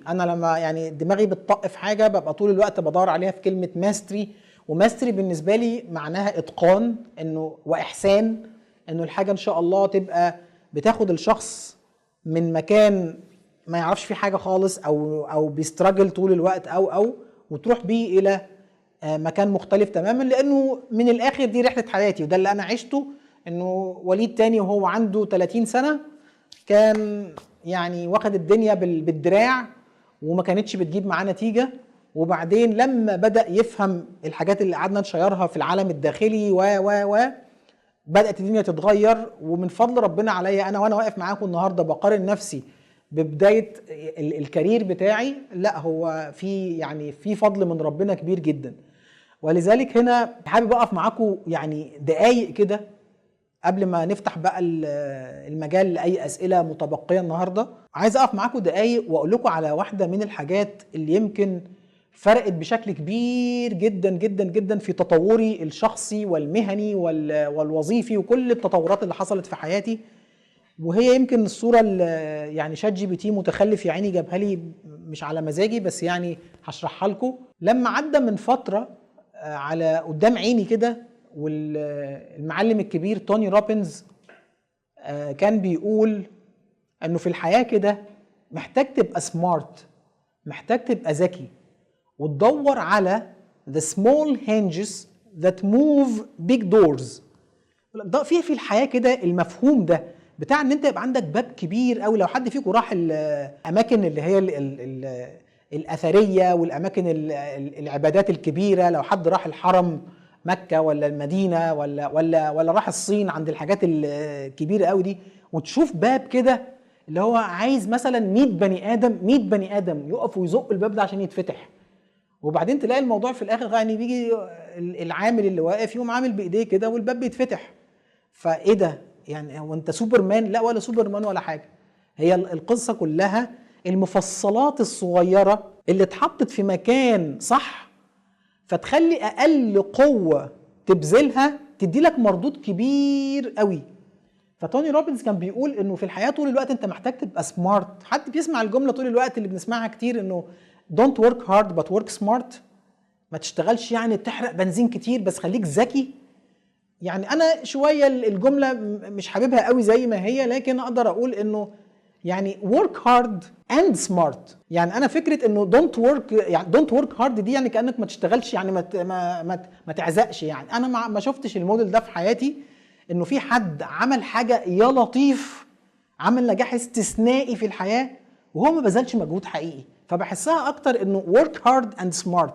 انا لما يعني دماغي بتطق في حاجه ببقى طول الوقت بدور عليها في كلمه ماستري، وماستري بالنسبه لي معناها اتقان انه واحسان، انه الحاجه ان شاء الله تبقى بتاخد الشخص من مكان ما يعرفش فيه حاجه خالص او بيستراجل طول الوقت او وتروح بيه الى مكان مختلف تماما. لانه من الاخر دي رحله حياتي، وده اللي انا عشته. انه وليد تاني وهو عنده 30 سنه كان يعني واخد الدنيا بالدراع وما كانتش بتجيب معاه نتيجه، وبعدين لما بدأ يفهم الحاجات اللي قعدنا نشيرها في العالم الداخلي و بدأت الدنيا تتغير. ومن فضل ربنا عليا انا وانا واقف معاكم النهارده بقارن نفسي ببدايه الكارير بتاعي، لا هو في فضل من ربنا كبير جدا. ولذلك هنا حابب اقف معاكم يعني دقايق كده قبل ما نفتح بقى المجال لاي اسئله متبقيه النهارده. عايز اقف معاكم دقايق واقول لكم على واحده من الحاجات اللي يمكن فرقت بشكل كبير جدا جدا جدا في تطوري الشخصي والمهني والوظيفي وكل التطورات اللي حصلت في حياتي. وهي يمكن الصوره اللي يعني شات جي بي تي متخلف يا عيني جابها لي مش على مزاجي، بس يعني هشرحها لكم. لما عدى من فتره على قدام عيني كده، والمعلم الكبير توني روبنز كان بيقول انه في الحياه كده محتاج تبقى سمارت، محتاج تبقى ذكي، وتدور على the small hinges that move big doors. ده في الحياه كده المفهوم ده بتاع ان انت يبقى عندك باب كبير قوي. لو حد فيكم راح الاماكن اللي هي الاثريه والاماكن العبادات الكبيره، لو حد راح الحرم مكه ولا المدينه ولا راح الصين عند الحاجات الكبيره قوي دي، وتشوف باب كده اللي هو عايز مثلا 100 بني ادم يقف ويزق الباب ده عشان يتفتح. وبعدين تلاقي الموضوع في الاخر يعني بيجي العامل اللي واقف يقوم عامل بايديه كده والباب بيتفتح. فايه ده يعني؟ هو انت سوبرمان؟ لا، ولا سوبرمان ولا حاجه. هي القصه كلها المفصلات الصغيره اللي اتحطت في مكان صح فتخلي اقل قوه تبذلها تدي لك مردود كبير قوي. فتوني روبنز كان بيقول انه في الحياه طول الوقت انت محتاج تبقى سمارت. حد بيسمع الجمله طول الوقت اللي بنسمعها كتير انه don't work hard but work smart. ما تشتغلش يعني تحرق بنزين كتير، بس خليك ذكي. يعني انا شويه الجمله مش حاببها قوي زي ما هي، لكن اقدر اقول انه يعني work hard and smart. يعني انا فكره انه don't work hard دي يعني كانك ما تشتغلش، يعني ما تعزقش. يعني انا ما شفتش الموديل ده في حياتي، انه في حد عمل حاجه يا لطيف، عمل نجاح استثنائي في الحياه وهو ما بذلش مجهود حقيقي. فبحسها اكتر انه work hard and smart.